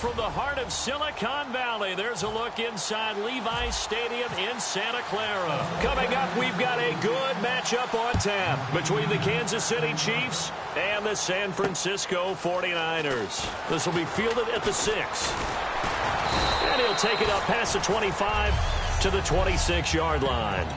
from the heart of Silicon Valley, there's a look inside Levi's Stadium in Santa Clara. Coming up, we've got a good matchup on tap between the Kansas City Chiefs and the San Francisco 49ers. This will be fielded at the 6. And he'll take it up past the 25 to the 26-yard line.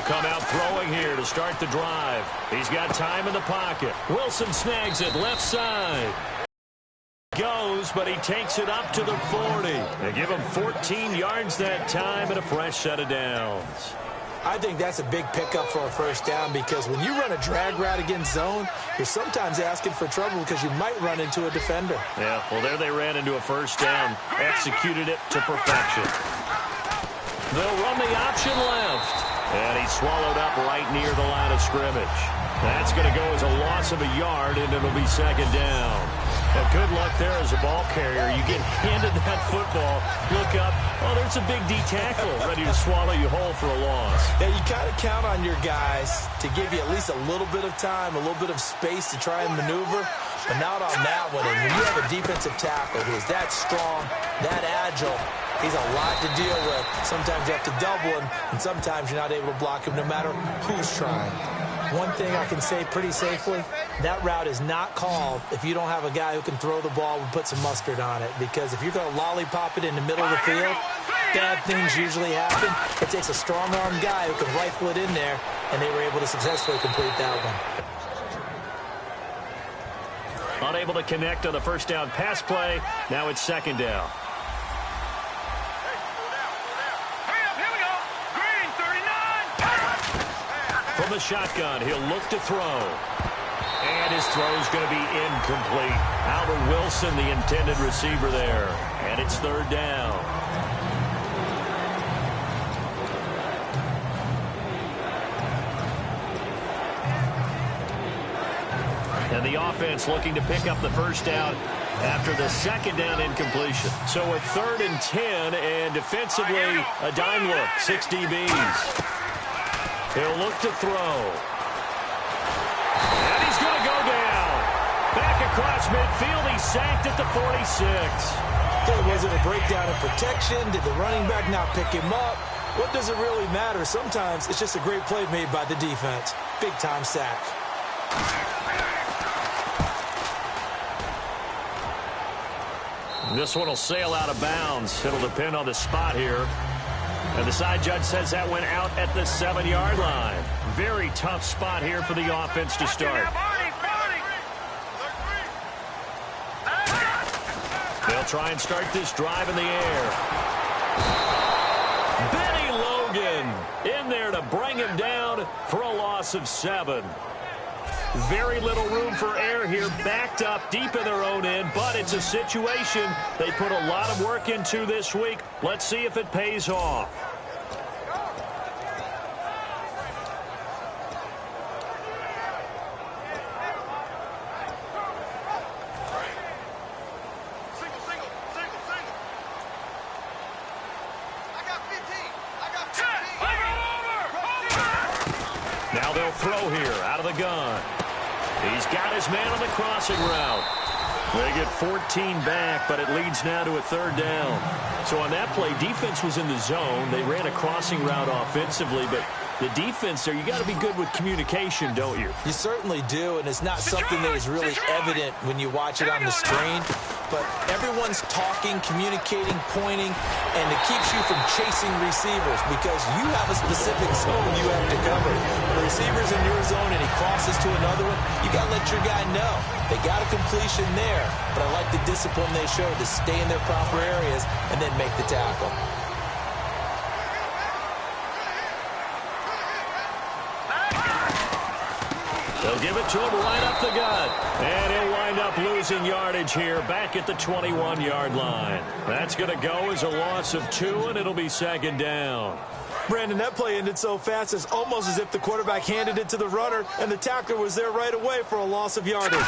Come out throwing here to start the drive. He's got time in the pocket. Wilson snags it left side. Goes, but he takes it up to the 40. They give him 14 yards that time and a fresh set of downs. I think that's a big pickup for a first down because when you run a drag route against zone, you're sometimes asking for trouble because you might run into a defender. Yeah, well, there they ran into a first down. Executed it to perfection. They'll run the option left. And he's swallowed up right near the line of scrimmage. That's going to go as a loss of a yard, and it'll be second down. Well, good luck there as a ball carrier. You get handed that football, look up, oh, there's a big D tackle ready to swallow you whole for a loss. Yeah, you kind of count on your guys to give you at least a little bit of time, a little bit of space to try and maneuver, but not on that one. And when you have a defensive tackle who is that strong, that agile, he's a lot to deal with. Sometimes you have to double him, and sometimes you're not able to block him no matter who's trying. One thing I can say pretty safely, that route is not called if you don't have a guy who can throw the ball and put some mustard on it. Because if you're going to lollipop it in the middle of the field, bad things usually happen. It takes a strong-armed guy who can rifle it in there, and they were able to successfully complete that one. Unable to connect on the first down pass play. Now it's second down. From the shotgun, he'll look to throw. And his throw's going to be incomplete. Albert Wilson, the intended receiver there. And it's third down. And the offense looking to pick up the first down after the second down incompletion. So a 3rd and 10, and defensively, a dime look, 6 DBs. He'll look to throw. And he's going to go down. Back across midfield, he's sacked at the 46. Was it a breakdown in protection? Did the running back not pick him up? What does it really matter? Sometimes it's just a great play made by the defense. Big-time sack. This one will sail out of bounds. It'll depend on the spot here. And the side judge says that went out at the 7-yard line. Very tough spot here for the offense to start. They'll try and start this drive in the air. Benny Logan in there to bring him down for a loss of 7. Very little room for error here, backed up deep in their own end, but it's a situation they put a lot of work into this week. Let's see if it pays off. Now they'll throw here out of the gun. He's got his man on the crossing route. They get 14 back, but it leads now to a 3rd down. So on that play, defense was in the zone. They ran a crossing route offensively, but the defense there, you got to be good with communication, don't you? You certainly do, and it's not something that is really evident when you watch it on the screen. But everyone's talking, communicating, pointing, and it keeps you from chasing receivers because you have a specific zone you have to cover. The receiver's in your zone and he crosses to another one, you got to let your guy know. They got a completion there, but I like the discipline they showed to stay in their proper areas and then make the tackle. They'll give it to him right up the gut. And he'll wind up losing yardage here back at the 21-yard line. That's going to go as a loss of 2, and it'll be second down. Brandon, that play ended so fast, it's almost as if the quarterback handed it to the runner, and the tackler was there right away for a loss of yardage.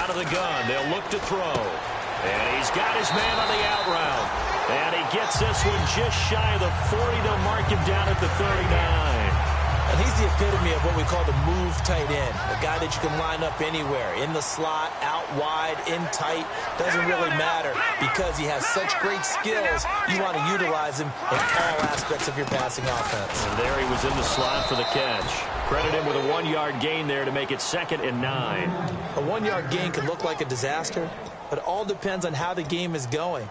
Out out of the gun. They'll look to throw. And he's got his man on the out route. And he gets this one just shy of the 40. They'll mark him down at the 39. And he's the epitome of what we call the move tight end. A guy that you can line up anywhere. In the slot, out wide, in tight. Doesn't really matter because he has such great skills. You want to utilize him in all aspects of your passing offense. And there he was in the slot for the catch. Credit him with a 1-yard gain there to make it 2nd and 9. A 1-yard gain can look like a disaster, but it all depends on how the game is going.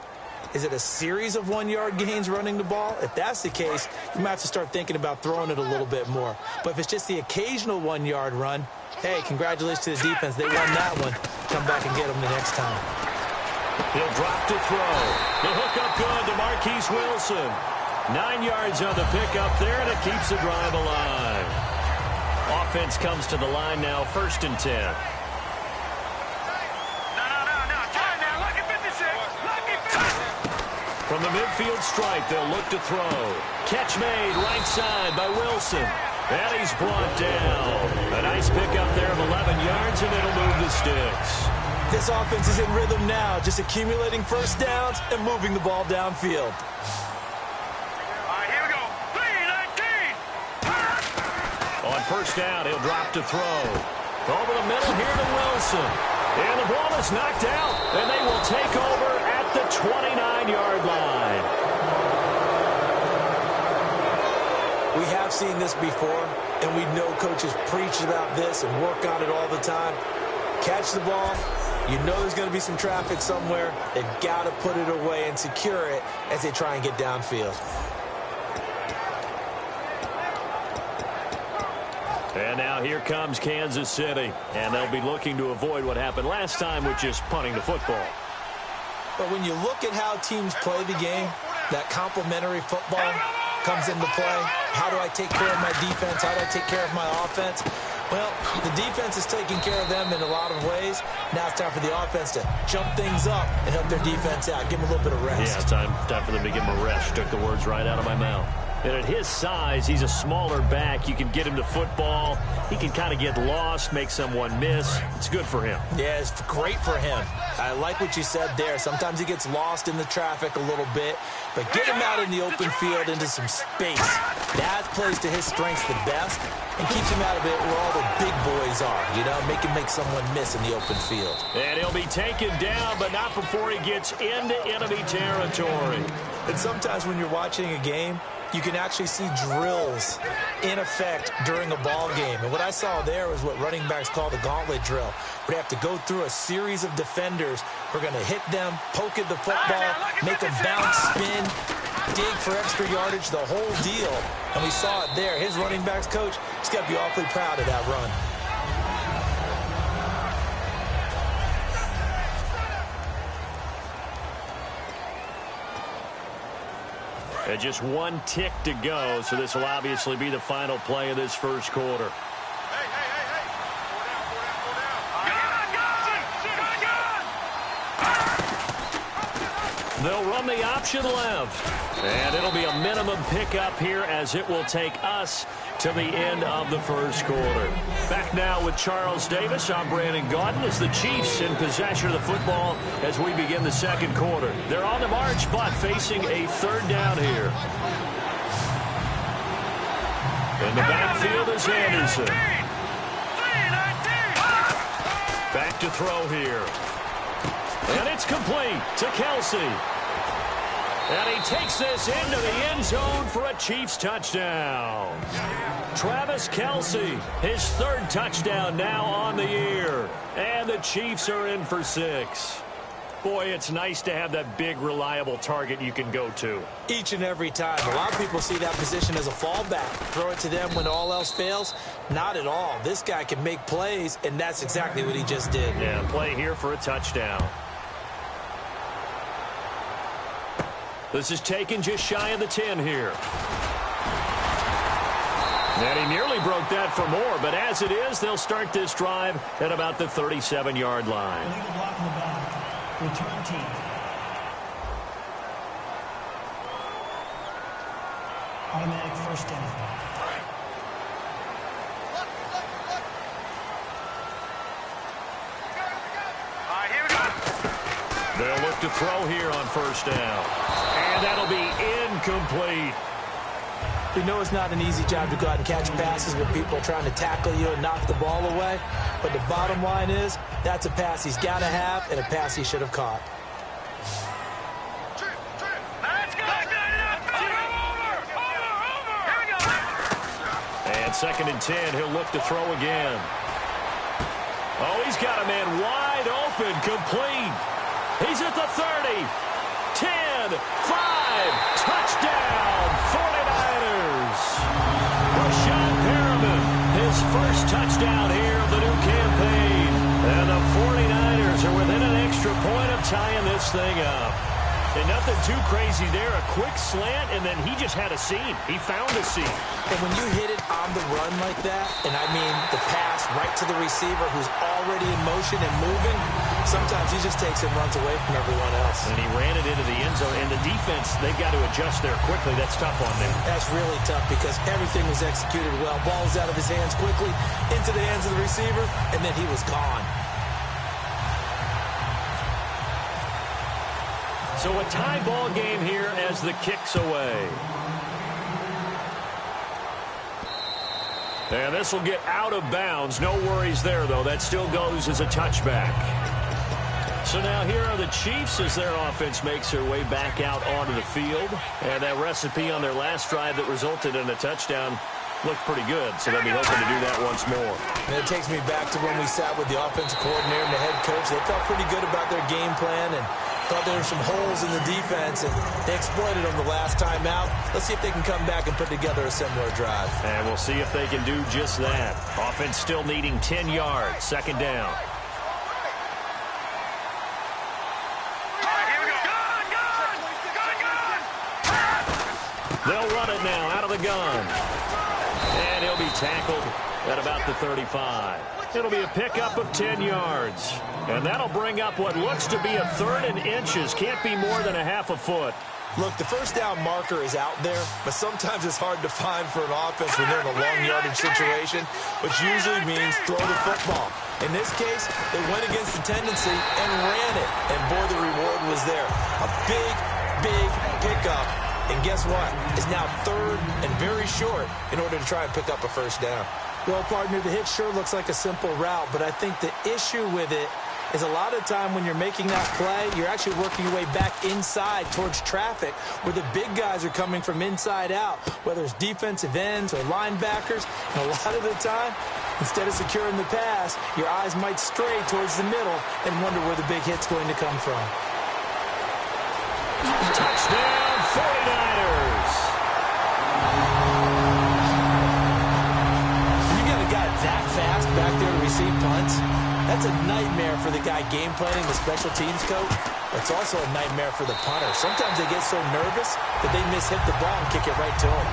Is it a series of 1-yard gains running the ball? If that's the case, you might have to start thinking about throwing it a little bit more. But if it's just the occasional 1-yard run, hey, congratulations to the defense. They won that one. Come back and get them the next time. He'll drop to throw. The hook up good to Marquise Wilson. 9 yards on the pickup there, and it keeps the drive alive. Offense comes to the line now, 1st and 10. From the midfield stripe, they'll look to throw. Catch made right side by Wilson. And he's brought down. A nice pickup there of 11 yards, and it'll move the sticks. This offense is in rhythm now, just accumulating first downs and moving the ball downfield. All right, here we go. 3-19. On 1st down, he'll drop to throw. Over the middle here to Wilson. And the ball is knocked out, and they will take over at the 29-yard line. We have seen this before, and we know coaches preach about this and work on it all the time. Catch the ball. You know there's going to be some traffic somewhere. They've got to put it away and secure it as they try and get downfield. And now here comes Kansas City. And they'll be looking to avoid what happened last time, which is punting the football. But when you look at how teams play the game, that complementary football comes into play. How do I take care of my defense? How do I take care of my offense? Well, the defense is taking care of them in a lot of ways. Now it's time for the offense to jump things up and help their defense out. Give them a little bit of rest. Yeah, time for them to give him a rest. Took the words right out of my mouth. And at his size, he's a smaller back. You can get him to football. He can kind of get lost, make someone miss. It's good for him. Yeah, it's great for him. I like what you said there. Sometimes he gets lost in the traffic a little bit, but get him out in the open field into some space. That plays to his strengths the best and keeps him out of it where all the big boys are, you know, make someone miss in the open field. And he'll be taken down, but not before he gets into enemy territory. And sometimes when you're watching a game, you can actually see drills in effect during a ball game. And what I saw there was what running backs call the gauntlet drill, where they have to go through a series of defenders who are going to hit them, poke at the football, make them bounce, spin, dig for extra yardage, the whole deal. And we saw it there. His running backs coach has got to be awfully proud of that run. And just 1 tick to go, so this will obviously be the final play of this first quarter. They'll run the option left. And it'll be a minimum pickup here as it will take us to the end of the first quarter. Back now with Charles Davis. I'm Brandon Gaudin as the Chiefs in possession of the football as we begin the second quarter. They're on the march, but facing a 3rd down here. In the backfield is Anderson. Back to throw here. And it's complete to Kelsey. And he takes this into the end zone for a Chiefs touchdown. Travis Kelsey, his 3rd touchdown now on the year. And the Chiefs are in for 6. Boy, it's nice to have that big, reliable target you can go to. Each and every time. A lot of people see that position as a fallback. Throw it to them when all else fails. Not at all. This guy can make plays, and that's exactly what he just did. Yeah, play here for a touchdown. This is taken just shy of the 10 here. And he nearly broke that for more, but as it is, they'll start this drive at about the 37-yard line. Illegal block in the back. Return team. Automatic first down. They'll look to throw here on first down. And that'll be incomplete. You know it's not an easy job to go out and catch passes when people are trying to tackle you and knock the ball away. But the bottom line is, that's a pass he's got to have and a pass he should have caught. And 2nd and 10, he'll look to throw again. Oh, he's got a man wide open, complete. He's at the 30, 10, 5, touchdown, 49ers. Rashad Perriman, his first touchdown here of the new campaign. And the 49ers are within an extra point of tying this thing up. And nothing too crazy there. A quick slant, and then he just had a seam. He found a seam. And when you hit it on the run like that, and I mean the pass right to the receiver who's already in motion and moving, sometimes he just takes and runs away from everyone else. And he ran it into the end zone. And the defense, they've got to adjust there quickly. That's tough on them. That's really tough because everything was executed well. Ball was out of his hands quickly, into the hands of the receiver, and then he was gone. So a tie ball game here as the kick's away. And this will get out of bounds. No worries there, though. That still goes as a touchback. So now here are the Chiefs as their offense makes their way back out onto the field. And that recipe on their last drive that resulted in a touchdown looked pretty good. So they'll be hoping to do that once more. And it takes me back to when we sat with the offensive coordinator and the head coach. They felt pretty good about their game plan and thought there were some holes in the defense, and they exploited them the last time out. Let's see if they can come back and put together a similar drive. And we'll see if they can do just that. Offense still needing 10 yards. 2nd down. They'll run it now out of the gun. And he'll be tackled at about the 35. It'll be a pickup of 10 yards. And that'll bring up what looks to be a 3rd and inches. Can't be more than a half a foot. Look, the first down marker is out there, but sometimes it's hard to find for an offense when they're in a long yardage situation, which usually means throw the football. In this case, they went against the tendency and ran it. And boy, the reward was there. A big, big pickup. And guess what? It's now 3rd and very short in order to try and pick up a first down. Well, partner, the hit sure looks like a simple route, but I think the issue with it is a lot of time when you're making that play, you're actually working your way back inside towards traffic where the big guys are coming from inside out, whether it's defensive ends or linebackers. And a lot of the time, instead of securing the pass, your eyes might stray towards the middle and wonder where the big hit's going to come from. Touchdown, 49ers. You got a guy that fast back there to receive punts. That's a nightmare for the guy game planning, the special teams coach. It's also a nightmare for the punter. Sometimes they get so nervous that they mishit the ball and kick it right to him.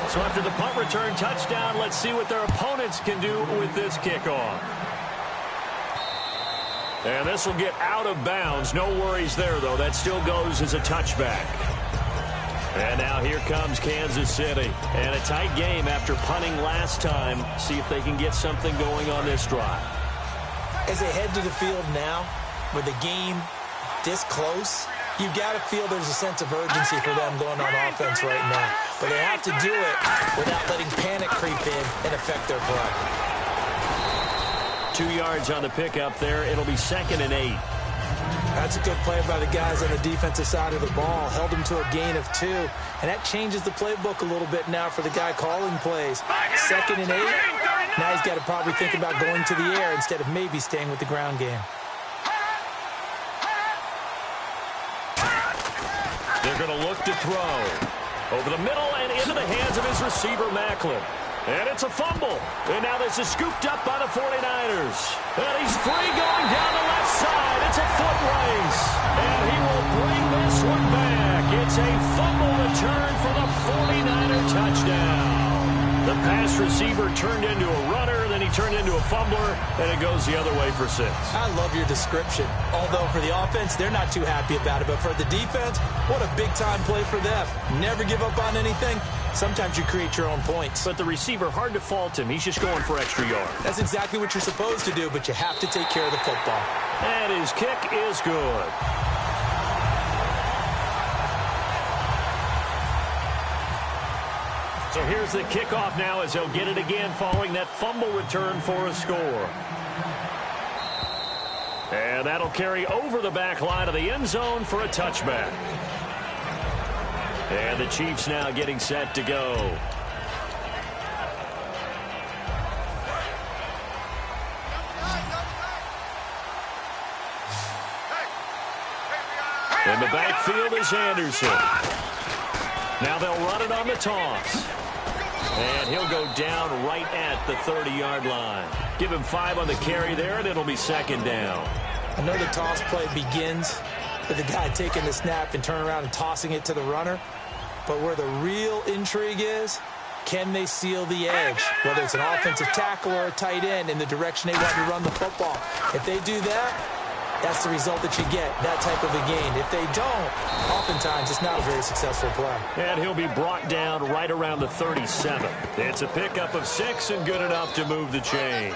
So after the punt return touchdown, let's see what their opponents can do with this kickoff. And this will get out of bounds. No worries there, though. That still goes as a touchback. And now here comes Kansas City. And a tight game after punting last time. See if they can get something going on this drive. As they head to the field now, with the game this close, you've got to feel there's a sense of urgency for them going on offense right now. But they have to do it without letting panic creep in and affect their play. 2 yards on the pickup there. It'll be 2nd and 8. That's a good play by the guys on the defensive side of the ball. Held them to a gain of 2. And that changes the playbook a little bit now for the guy calling plays. 2nd and 8. Now he's got to probably think about going to the air instead of maybe staying with the ground game. They're going to look to throw. Over the middle and into the hands of his receiver, Macklin. And it's a fumble. And now this is scooped up by the 49ers. And he's free going down the left side. It's a foot race. And he will bring this one back. It's a fumble return for the 49er touchdown. The pass receiver turned into a runner, then he turned into a fumbler, and it goes the other way for 6. I love your description. Although for the offense, they're not too happy about it. But for the defense, what a big-time play for them. Never give up on anything, Sometimes you create your own points. But the receiver, hard to fault him. He's just going for extra yards. That's exactly what you're supposed to do, but you have to take care of the football. And his kick is good. So here's the kickoff now as he'll get it again following that fumble return for a score. And that'll carry over the back line of the end zone for a touchback. And the Chiefs now getting set to go. In the backfield is Anderson. Now they'll run it on the toss. And he'll go down right at the 30-yard line. Give him 5 on the carry there, and it'll be second down. I know the toss play begins with the guy taking the snap and turning around and tossing it to the runner. But where the real intrigue is, can they seal the edge? Whether it's an offensive tackle or a tight end in the direction they want to run the football. If they do that, that's the result that you get, that type of a gain. If they don't, oftentimes it's not a very successful play. And he'll be brought down right around the 37. It's a pickup of 6 and good enough to move the chains.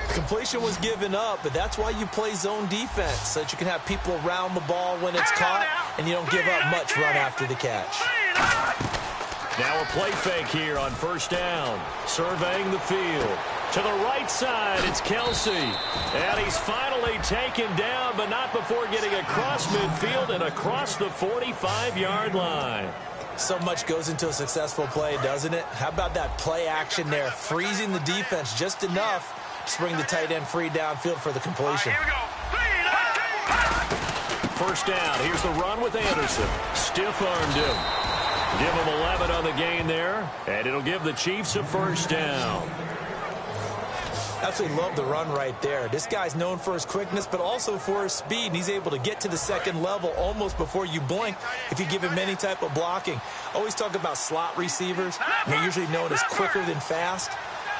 Completion was given up, but that's why you play zone defense, so that you can have people around the ball when it's caught, and you don't give up much run after the catch. Now a play fake here on first down. Surveying the field. To the right side, it's Kelsey. And he's finally taken down, but not before getting across midfield and across the 45-yard line. So much goes into a successful play, doesn't it? How about that play action there, freezing the defense just enough to bring the tight end free downfield for the completion. First down, here's the run with Anderson. Stiff-armed him. Give him 11 on the gain there, and it'll give the Chiefs a first down. Absolutely love the run right there. This guy's known for his quickness, but also for his speed. And he's able to get to the second level almost before you blink if you give him any type of blocking. Always talk about slot receivers. They're usually known as quicker than fast.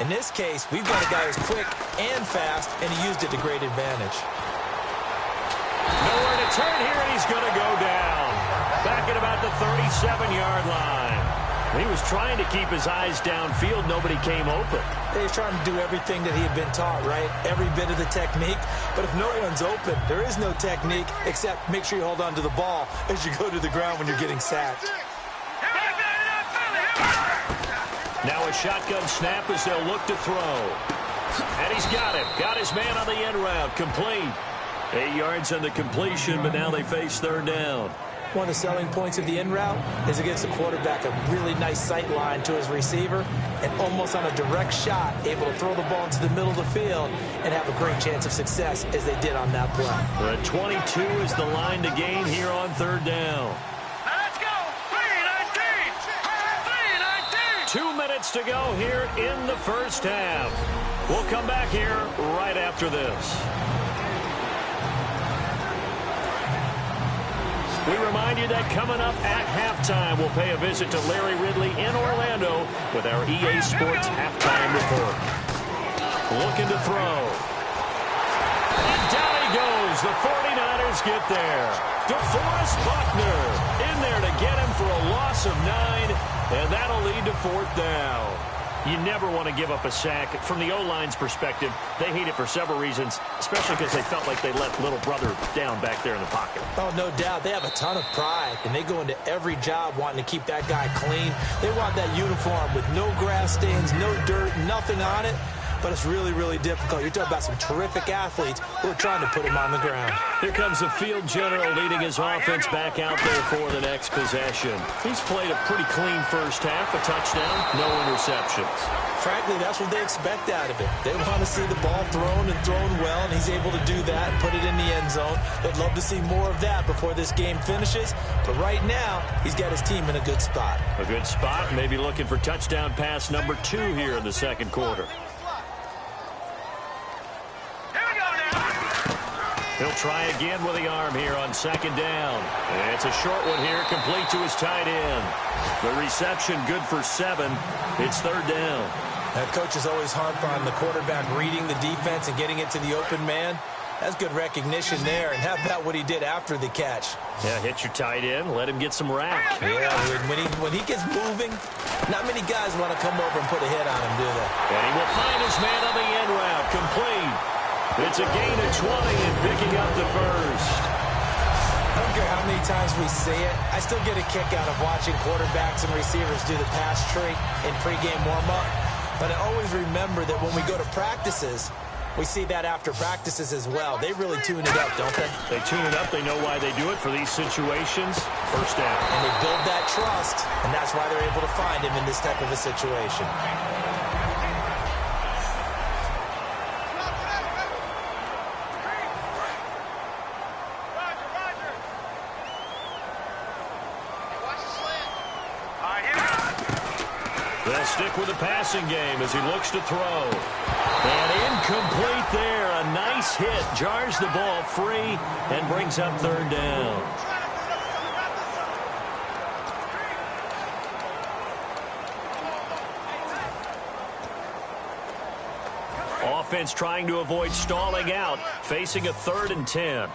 In this case, we've got a guy who's quick and fast, and he used it to great advantage. Nowhere to turn here, and he's going to go down. Back at about the 37-yard line. He was trying to keep his eyes downfield. Nobody came open. He's trying to do everything that he had been taught, right? Every bit of the technique. But if no one's open, there is no technique except make sure you hold on to the ball as you go to the ground when you're getting sacked. Now a shotgun snap as they'll look to throw. And he's got him. Got his man on the end route. Complete. 8 yards on the completion, but now they face third down. One of the selling points of the in route is against the quarterback, a really nice sight line to his receiver, and almost on a direct shot, able to throw the ball into the middle of the field and have a great chance of success as they did on that play. The 22 is the line to gain here on third down. Let's go! 3-19! 3-19! 2 minutes to go here in the first half. We'll come back here right after this. We remind you that coming up at halftime, we'll pay a visit to Larry Ridley in Orlando with our EA Sports halftime report. Looking to throw. And down he goes. The 49ers get there. DeForest Buckner in there to get him for a loss of 9, and that'll lead to fourth down. You never want to give up a sack. From the O-line's perspective, they hate it for several reasons, especially because they felt like they let little brother down back there in the pocket. Oh, no doubt. They have a ton of pride, and they go into every job wanting to keep that guy clean. They want that uniform with no grass stains, no dirt, nothing on it. But it's really, really difficult. You're talking about some terrific athletes who are trying to put him on the ground. Here comes the field general leading his offense back out there for the next possession. He's played a pretty clean first half, a touchdown, no interceptions. Frankly, that's what they expect out of it. They want to see the ball thrown and thrown well, and he's able to do that and put it in the end zone. They'd love to see more of that before this game finishes. But right now, he's got his team in a good spot. A good spot, maybe looking for touchdown pass number 2 here in the second quarter. He'll try again with the arm here on second down. It's a short one here, complete to his tight end. The reception good for 7. It's third down. That coach is always harp on the quarterback reading the defense and getting it to the open man. That's good recognition there. And how about what he did after the catch? Yeah, hit your tight end. Let him get some rack. Yeah, when he gets moving, not many guys want to come over and put a hit on him, do they? And he will find his man on the end route. Complete. It's a gain of 20 and picking up the first. I don't care how many times we see it. I still get a kick out of watching quarterbacks and receivers do the pass tree in pregame warm-up. But I always remember that when we go to practices, we see that after practices as well. They really tune it up, don't they? They tune it up. They know why they do it for these situations. First down. And they build that trust, and that's why they're able to find him in this type of a situation. They'll stick with the passing game as he looks to throw. And incomplete there. A nice hit. Jars the ball free and brings up third down. Offense trying to avoid stalling out, facing a 3rd and 10.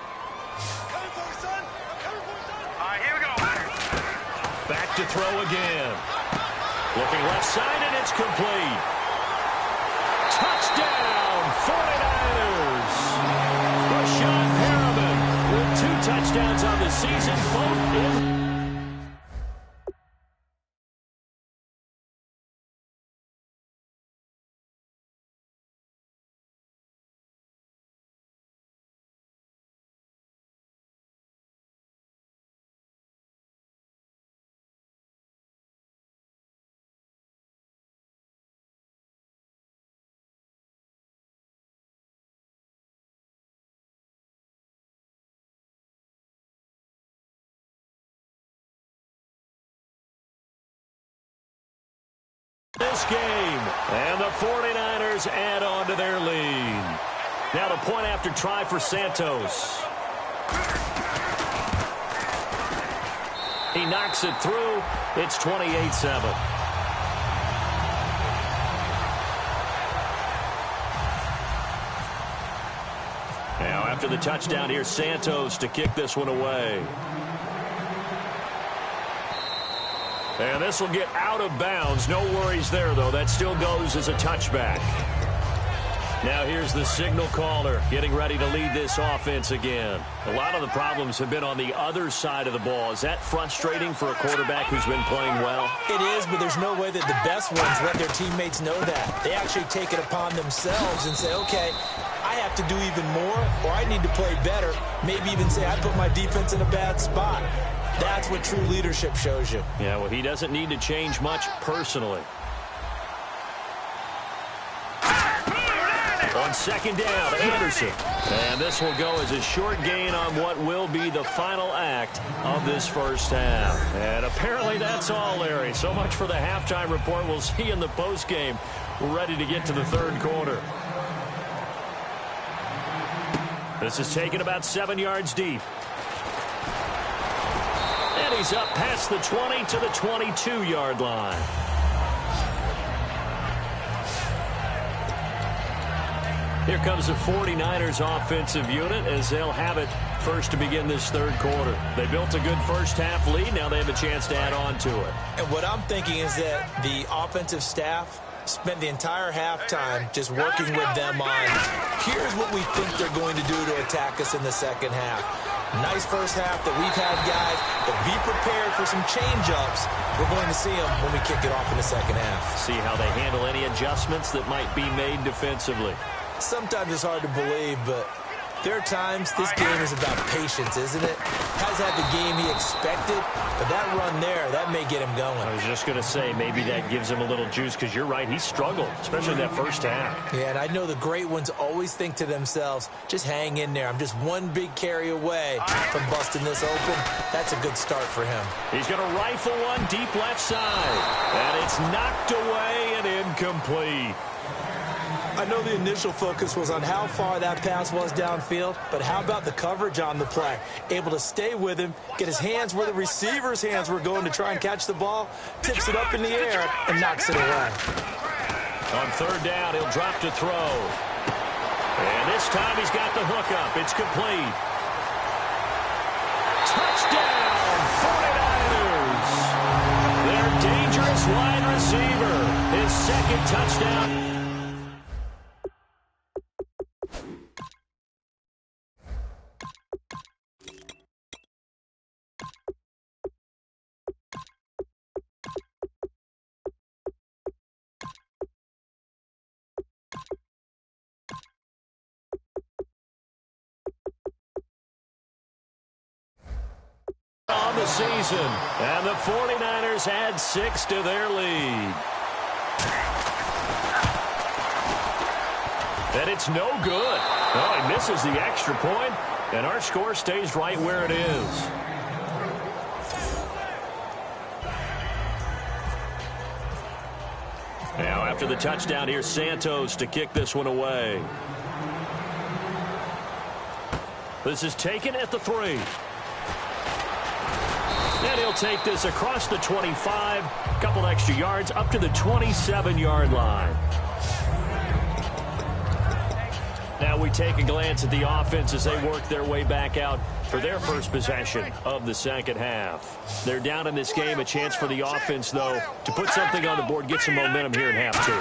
Here we go. Back to throw again. Looking left side, and it's complete. Touchdown, 49ers. Rashawn Perriman with 2 touchdowns on the season, both in. This game, and the 49ers add on to their lead. Now the point after try for Santos. He knocks it through. It's 28-7. Now after the touchdown, here's Santos to kick this one away. And this will get out of bounds. No worries there, though. That still goes as a touchback. Now here's the signal caller getting ready to lead this offense again. A lot of the problems have been on the other side of the ball. Is that frustrating for a quarterback who's been playing well? It is, but there's no way that the best ones let their teammates know that. They actually take it upon themselves and say, okay, I have to do even more, or I need to play better. Maybe even say I put my defense in a bad spot. That's what true leadership shows you. Yeah, well, he doesn't need to change much personally. On second down, Anderson. And this will go as a short gain on what will be the final act of this first half. And apparently that's all, Larry. So much for the halftime report. We'll see in the postgame. We're ready to get to the third quarter. This is taken about 7 yards deep. And he's up past the 20 to the 22-yard line. Here comes the 49ers offensive unit as they'll have it first to begin this third quarter. They built a good first half lead. Now they have a chance to add on to it. And what I'm thinking is that the offensive staff spent the entire halftime just working with them on, here's what we think they're going to do to attack us in the second half. Nice first half that we've had, guys, but be prepared for some change-ups. We're going to see them when we kick it off in the second half. See how they handle any adjustments that might be made defensively. Sometimes it's hard to believe, but there are times this game is about patience, isn't it? Has had the game he expected, but that run there, that may get him going. I was just going to say, maybe that gives him a little juice, because you're right, he struggled, especially that first half. Yeah, and I know the great ones always think to themselves, just hang in there. I'm just one big carry away from busting this open. That's a good start for him. He's going to rifle one deep left side, and it's knocked away and incomplete. I know the initial focus was on how far that pass was downfield, but how about the coverage on the play? Able to stay with him, get his hands where the receiver's hands were going to try and catch the ball, tips it up in the air, and knocks it away. On third down, he'll drop to throw. And this time he's got the hook up. It's complete. Touchdown, 49ers. Their dangerous wide receiver. His second touchdown. On the season, and the 49ers add 6 to their lead. And it's no good. Oh, he misses the extra point, and our score stays right where it is. Now, after the touchdown, here's Santos to kick this one away. This is taken at the 3. And he'll take this across the 25, couple extra yards, up to the 27-yard line. Now we take a glance at the offense as they work their way back out for their first possession of the second half. They're down in this game, a chance for the offense, though, to put something on the board, get some momentum here in half two.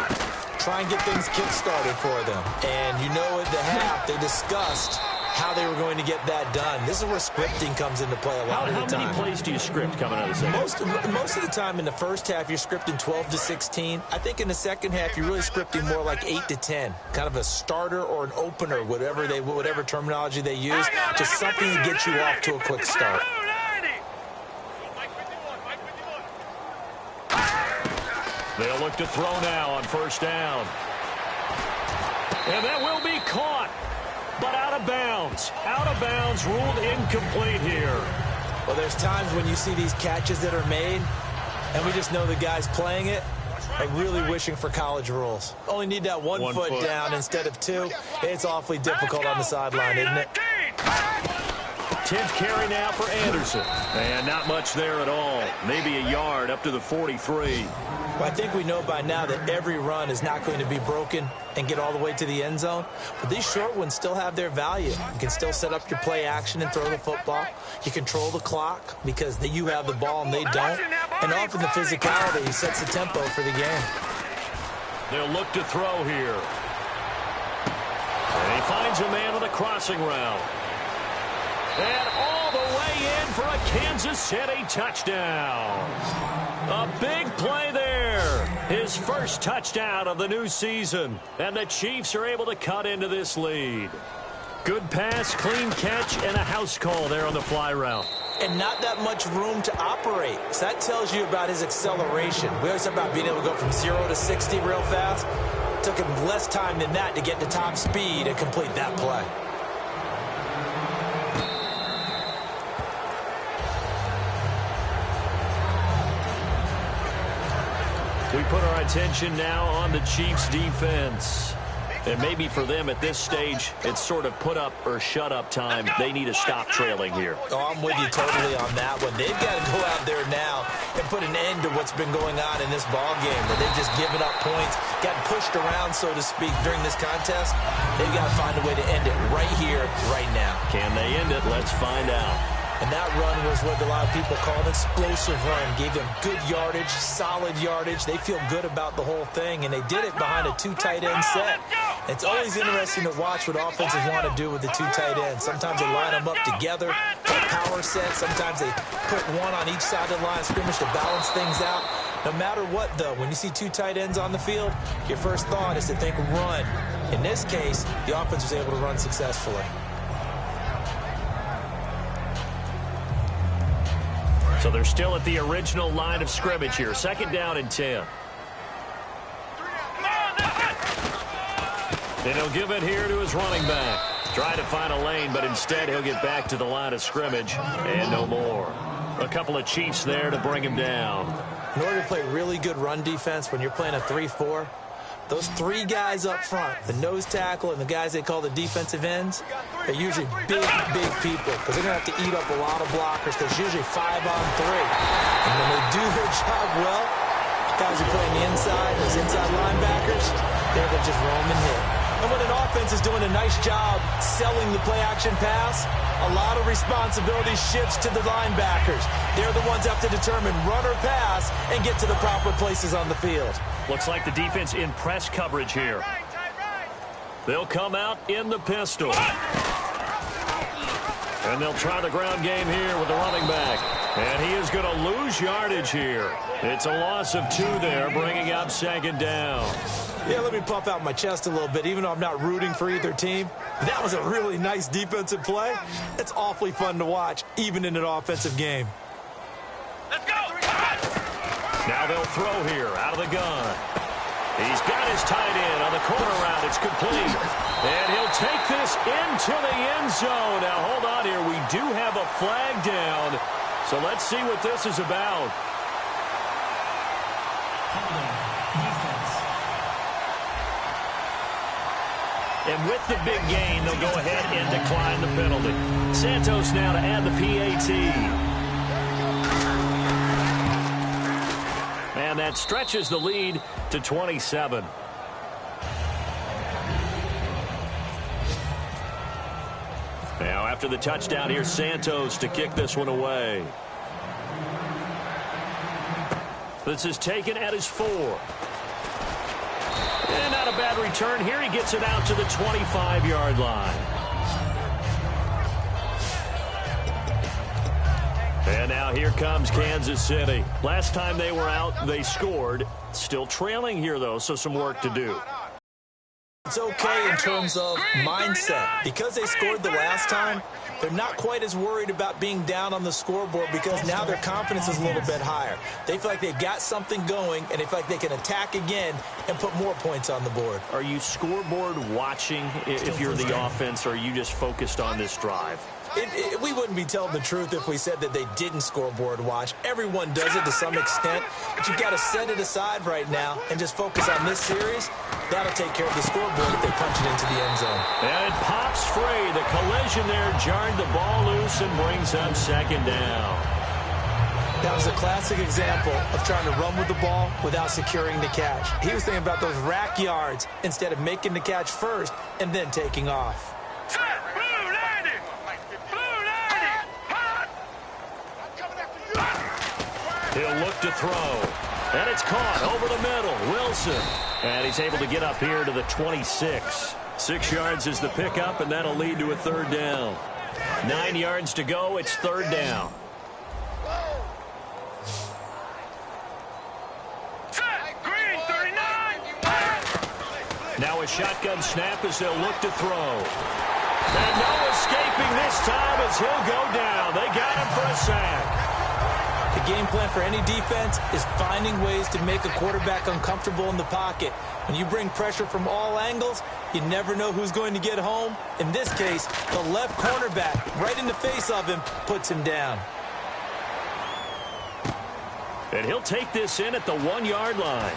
Try and get things kick-started for them. And you know at the half, they discussed how they were going to get that done. This is where scripting comes into play a lot of the time. How many plays do you script coming out of the second? Most of the time in the first half, you're scripting 12 to 16. I think in the second half, you're really scripting more like 8 to 10. Kind of a starter or an opener, whatever terminology they use. Just something to get you off to a quick start. They'll look to throw now on first down. And that will be caught. But out of bounds. Out of bounds, ruled incomplete here. Well, there's times when you see these catches that are made, and we just know the guys playing it are really wishing for college rules. Only need that one foot down instead of 2. It's awfully difficult on the sideline, isn't it? 10th carry now for Anderson. And not much there at all. Maybe a yard up to the 43. Well, I think we know by now that every run is not going to be broken and get all the way to the end zone. But these short ones still have their value. You can still set up your play action and throw the football. You control the clock because you have the ball and they don't. And often the physicality sets the tempo for the game. They'll look to throw here. And he finds a man on the crossing route. And all the way in for a Kansas City touchdown. A big play there. His first touchdown of the new season. And the Chiefs are able to cut into this lead. Good pass, clean catch, and a house call there on the fly route. And not that much room to operate. So that tells you about his acceleration. We always talk about being able to go from 0 to 60 real fast. It took him less time than that to get to top speed and complete that play. We put our attention now on the Chiefs' defense. And maybe for them at this stage, it's sort of put up or shut up time. They need to stop trailing here. Oh, I'm with you totally on that one. They've got to go out there now and put an end to what's been going on in this ball game where they've just given up points, got pushed around, so to speak, during this contest. They've got to find a way to end it right here, right now. Can they end it? Let's find out. And that run was what a lot of people call an explosive run. Gave them good yardage, solid yardage. They feel good about the whole thing, and they did it behind a 2 tight end set. It's always interesting to watch what offenses want to do with the 2 tight ends. Sometimes they line them up together, like power sets. Sometimes they put one on each side of the line of scrimmage to balance things out. No matter what, though, when you see 2 tight ends on the field, your first thought is to think run. In this case, the offense was able to run successfully. So they're still at the original line of scrimmage here. 2nd down and 10. And he'll give it here to his running back. Try to find a lane, but instead he'll get back to the line of scrimmage and no more. A couple of Chiefs there to bring him down. In order to play really good run defense when you're playing a 3-4, those 3 guys up front, the nose tackle and the guys they call the defensive ends, they're usually big people because they're going to have to eat up a lot of blockers because it's usually 5 on 3. And when they do their job well, guys who play on the inside, those inside linebackers, they're able to just roam and hit. And when an offense is doing a nice job selling the play-action pass, a lot of responsibility shifts to the linebackers. They're the ones that have to determine run or pass and get to the proper places on the field. Looks like the defense in press coverage here. They'll come out in the pistol. And they'll try the ground game here with the running back. And he is going to lose yardage here. It's a loss of 2 there, bringing up 2nd down. Yeah, let me puff out my chest a little bit, even though I'm not rooting for either team. That was a really nice defensive play. It's awfully fun to watch, even in an offensive game. Let's go. Now they'll throw here out of the gun. He's got his tight end on the corner route. It's complete. And he'll take this into the end zone. Now, hold on here. We do have a flag down. So let's see what this is about. Defense. And with the big gain, they'll go ahead and decline the penalty. Santos now to add the PAT. And that stretches the lead to 27. Now, after the touchdown, here's Santos to kick this one away. This is taken at his 4. And not a bad return here. He gets it out to the 25-yard line. And now here comes Kansas City. Last time they were out, they scored. Still trailing here, though, so some work to do. It's okay in terms of mindset. Because they scored the last time, they're not quite as worried about being down on the scoreboard because now their confidence is a little bit higher. They feel like they've got something going, and they feel like they can attack again and put more points on the board. Are you scoreboard watching if you're the offense, or are you just focused on this drive? We wouldn't be telling the truth if we said that they didn't scoreboard watch. Everyone does it to some extent, but you've got to set it aside right now and just focus on this series. That'll take care of the scoreboard if they punch it into the end zone. And it pops free. The collision there jarred the ball loose and brings up 2nd down. That was a classic example of trying to run with the ball without securing the catch. He was thinking about those rack yards instead of making the catch first and then taking off. He'll look to throw. And it's caught over the middle. Wilson. And he's able to get up here to the 26. 6 yards is the pickup, and that'll lead to a 3rd down. 9 yards to go. It's 3rd down. Green, 39. Now a shotgun snap as they'll look to throw. And no escaping this time as he'll go down. They got him for a sack. The game plan for any defense is finding ways to make a quarterback uncomfortable in the pocket. When you bring pressure from all angles, you never know who's going to get home. In this case, the left cornerback, right in the face of him, puts him down. And he'll take this in at the 1-yard line.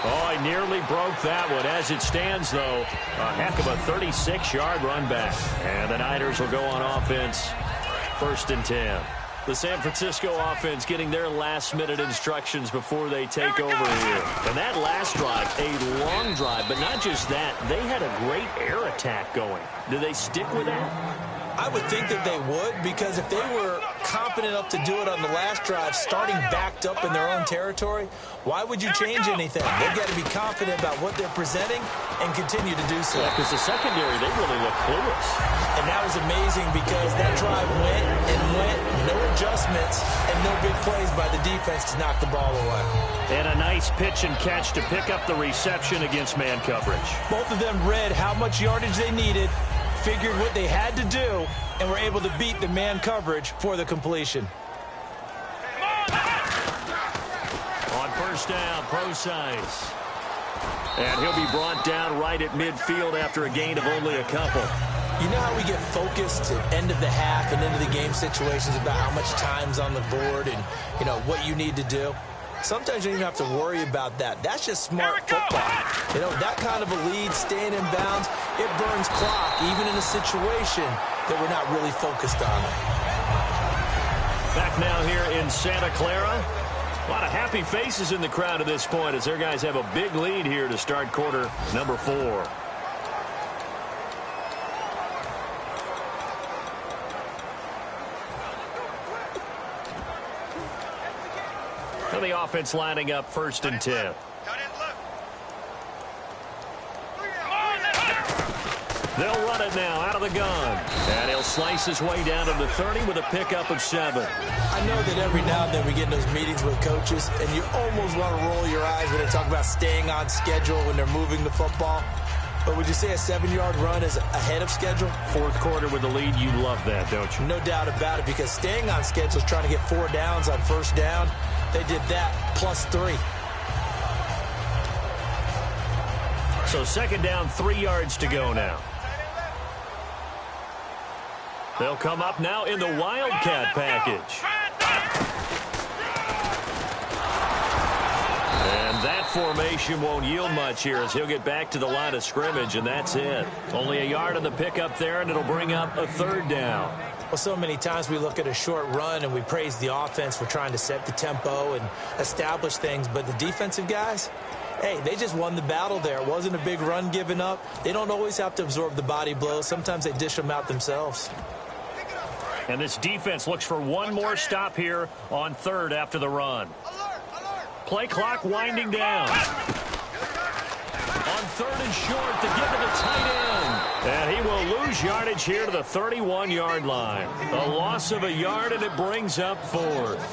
Oh, I nearly broke that one. As it stands, though, a heck of a 36-yard run back. And the Niners will go on offense, 1st and 10. The San Francisco offense getting their last-minute instructions before they take over here. And that last drive, a long drive, but not just that. They had a great air attack going. Do they stick with that? I would think that they would, because if they were confident enough to do it on the last drive, starting backed up in their own territory, why would you change anything? They've got to be confident about what they're presenting and continue to do so. Yeah, because the secondary, they really look clueless. And that was amazing because that drive went and went, no adjustments, and no big plays by the defense to knock the ball away. And a nice pitch and catch to pick up the reception against man coverage. Both of them read how much yardage they needed, figured what they had to do, and were able to beat the man coverage for the completion. On 1st down, Procise. And he'll be brought down right at midfield after a gain of only a couple. You know how we get focused at end of the half and into the game situations about how much time's on the board and, you know, what you need to do? Sometimes you don't even have to worry about that. That's just smart football. You know, that kind of a lead, staying in bounds, it burns clock, even in a situation that we're not really focused on. Back now here in Santa Clara. A lot of happy faces in the crowd at this point as their guys have a big lead here to start quarter number 4. So the offense lining up 1st and 10. They'll run it now out of the gun. And he'll slice his way down to the 30 with a pickup of 7. I know that every now and then we get in those meetings with coaches, and you almost want to roll your eyes when they talk about staying on schedule when they're moving the football. But would you say a 7-yard run is ahead of schedule? 4th quarter with the lead, you love that, don't you? No doubt about it, because staying on schedule is trying to get 4 downs on 1st down. They did that plus 3. So 2nd down, 3 yards to go now. They'll come up now in the Wildcat package. And that formation won't yield much here as he'll get back to the line of scrimmage, and that's it. Only a yard on the pickup there, and it'll bring up a 3rd down. Well, so many times we look at a short run and we praise the offense for trying to set the tempo and establish things, but the defensive guys, hey, they just won the battle there. It wasn't a big run given up. They don't always have to absorb the body blows. Sometimes they dish them out themselves. And this defense looks for one more stop here on 3rd after the run. Play clock winding down. On 3rd and short to give to the tight end. And he will lose yardage here to the 31-yard line. A loss of a yard, and it brings up 4th.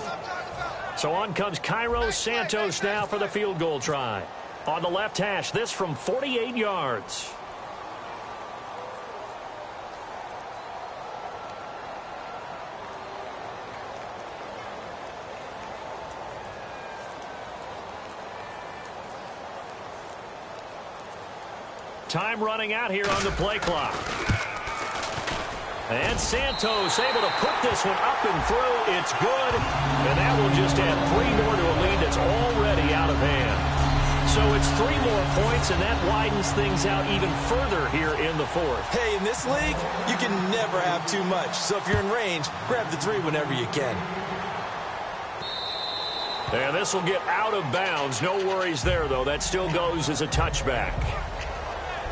So on comes Cairo Santos now for the field goal try. On the left hash, this from 48 yards. Time running out here on the play clock. And Santos able to put this one up and through. It's good. And that will just add 3 more to a lead that's already out of hand. So it's 3 more points, and that widens things out even further here in the 4th. Hey, in this league, you can never have too much. So if you're in range, grab the 3 whenever you can. And this will get out of bounds. No worries there, though. That still goes as a touchback.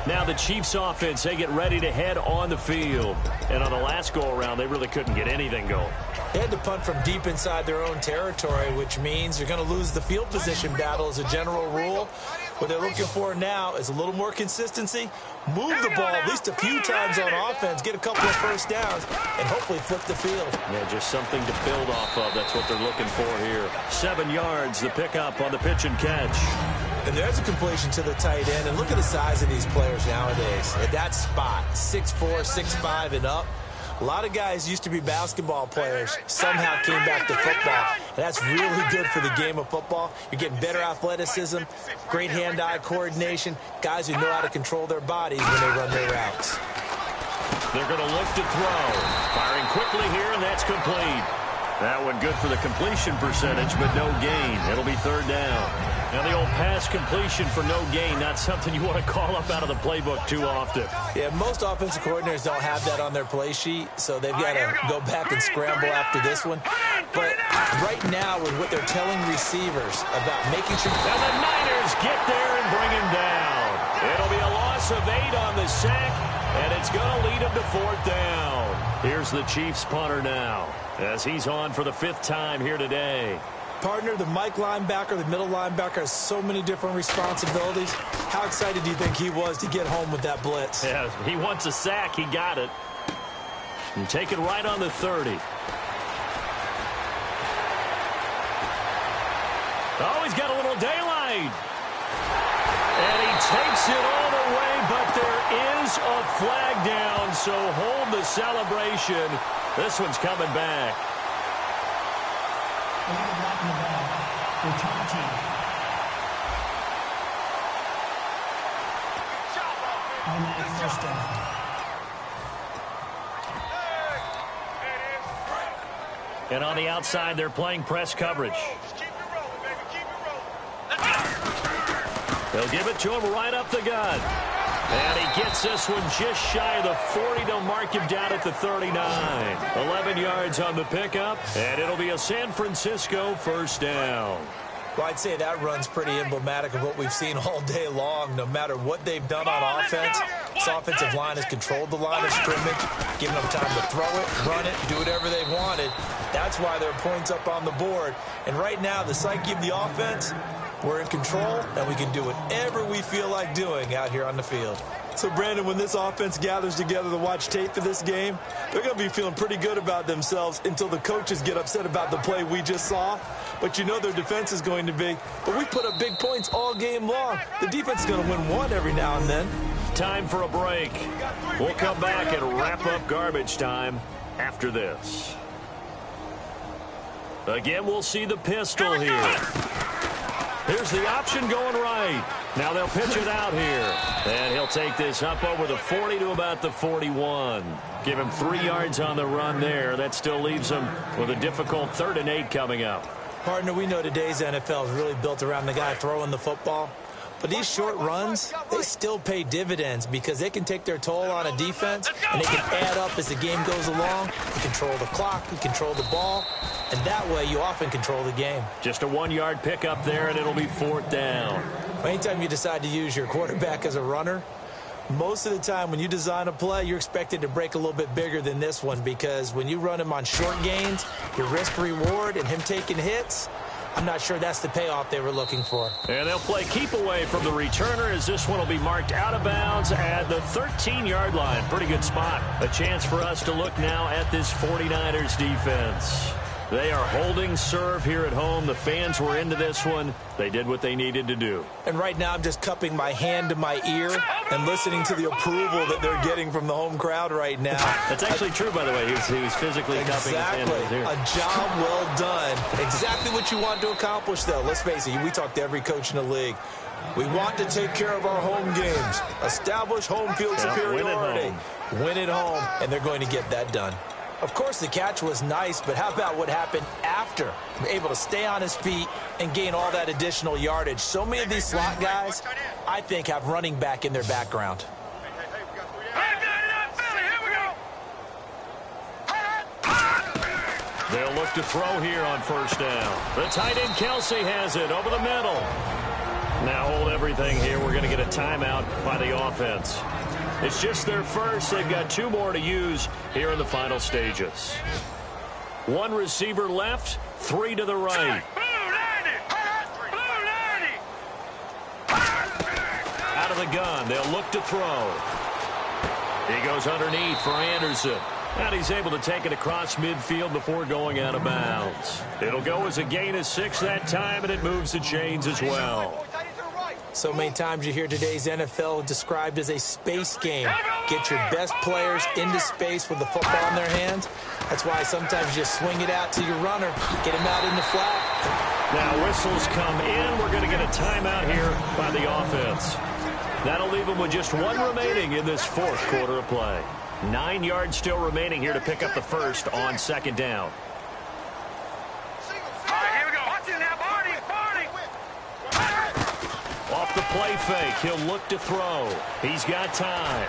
Now the Chiefs offense, they get ready to head on the field. And on the last go-around, they really couldn't get anything going. They had to punt from deep inside their own territory, which means you're going to lose the field position battle as a general rule. What they're looking for now is a little more consistency, move the ball at least a few times on offense, get a couple of 1st downs, and hopefully flip the field. Yeah, just something to build off of. That's what they're looking for here. 7 yards, the pickup on the pitch and catch. And there's a completion to the tight end. And look at the size of these players nowadays. At that spot, 6'4", 6'5", and up. A lot of guys used to be basketball players, somehow came back to football. And that's really good for the game of football. You're getting better athleticism, great hand-eye coordination, guys who know how to control their bodies when they run their routes. They're going to look to throw. Firing quickly here, and that's complete. That one good for the completion percentage, but no gain. It'll be 3rd down. Now the old pass completion for no gain, not something you want to call up out of the playbook too often. Yeah, most offensive coordinators don't have that on their play sheet, so they've got to go back and scramble after this one. But right now, with what they're telling receivers about making sure... And the Niners get there and bring him down. It'll be a loss of 8 on the sack, and it's going to lead him to 4th down. Here's the Chiefs punter now, as he's on for the 5th time here today. Partner, the Mike linebacker, the middle linebacker has so many different responsibilities. How excited do you think he was to get home with that blitz? Yeah, he wants a sack. He got it. And take it right on the 30. Oh, he's got a little daylight. And he takes it all the way, but there is a flag down, so hold the celebration. This one's coming back. Return team. Automatic 1st down. And on the outside, they're playing press coverage. They'll give it to him right up the gut. And he gets this one just shy of the 40. They'll mark him down at the 39. 11 yards on the pickup, and it'll be a San Francisco first down. Well, I'd say that run's pretty emblematic of what we've seen all day long. No matter what they've done on offense, this offensive line has controlled the line of scrimmage, given them time to throw it, run it, do whatever they wanted. That's why there are points up on the board. And right now, the psyche of the offense, we're in control, and we can do whatever we feel like doing out here on the field. So, Brandon, when this offense gathers together to watch tape for this game, they're going to be feeling pretty good about themselves until the coaches get upset about the play we just saw. But you know their defense is going to be. But we put up big points all game long. The defense is going to win one every now and then. Time for a break. We'll come back and wrap up garbage time after this. Again, we'll see the pistol here. Here's the option going right. Now they'll pitch it out here. And he'll take this up over the 40 to about the 41. Give him 3 yards on the run there. That still leaves him with a difficult 3rd and 8 coming up. Partner, we know today's NFL is really built around the guy throwing the football. But these short runs, they still pay dividends because they can take their toll on a defense, and they can add up as the game goes along. You control the clock, you control the ball, and that way you often control the game. Just a 1-yard pickup there, and it'll be 4th down. Anytime you decide to use your quarterback as a runner, most of the time when you design a play, you're expected to break a little bit bigger than this one because when you run him on short gains, your risk-reward and him taking hits, I'm not sure that's the payoff they were looking for. And they'll play keep away from the returner as this one will be marked out of bounds at the 13-yard line. Pretty good spot. A chance for us to look now at this 49ers defense. They are holding serve here at home. The fans were into this one. They did what they needed to do. And right now I'm just cupping my hand to my ear and listening to the approval that they're getting from the home crowd right now. That's actually true, by the way. He was physically cupping his hand to his ear. A job well done. Exactly what you want to accomplish, though. Let's face it, we talk to every coach in the league. We want to take care of our home games. Establish home field superiority. Win at home, and they're going to get that done. Of course, the catch was nice, but how about what happened after? Able to stay on his feet and gain all that additional yardage. So many of these slot guys, I think, have running back in their background. They'll look to throw here on first down. The tight end Kelsey has it over the middle. Now hold everything here. We're going to get a timeout by the offense. It's just their first. They've got 2 more to use here in the final stages. 1 receiver left, 3 to the right. Out of the gun, they'll look to throw. He goes underneath for Anderson. And he's able to take it across midfield before going out of bounds. It'll go as a gain of 6 that time, and it moves the chains as well. So many times you hear today's NFL described as a space game. Get your best players into space with the football in their hands. That's why sometimes you just swing it out to your runner, get him out in the flat. Now whistles come in. We're going to get a timeout here by the offense. That'll leave them with just 1 remaining in this 4th quarter of play. 9 yards still remaining here to pick up the first on 2nd down. Off the play fake, he'll look to throw. He's got time.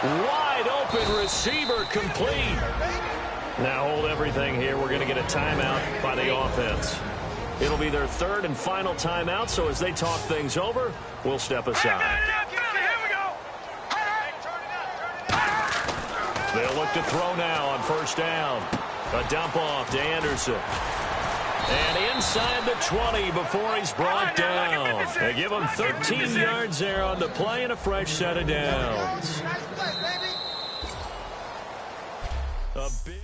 Wide open receiver complete. Now hold everything here. We're going to get a timeout by the offense. It'll be their 3rd and final timeout, so as they talk things over, we'll step aside. They'll look to throw now on first down. A dump off to Anderson. And inside the 20 before he's brought down. They give him 13 yards there on the play and a fresh set of downs. A big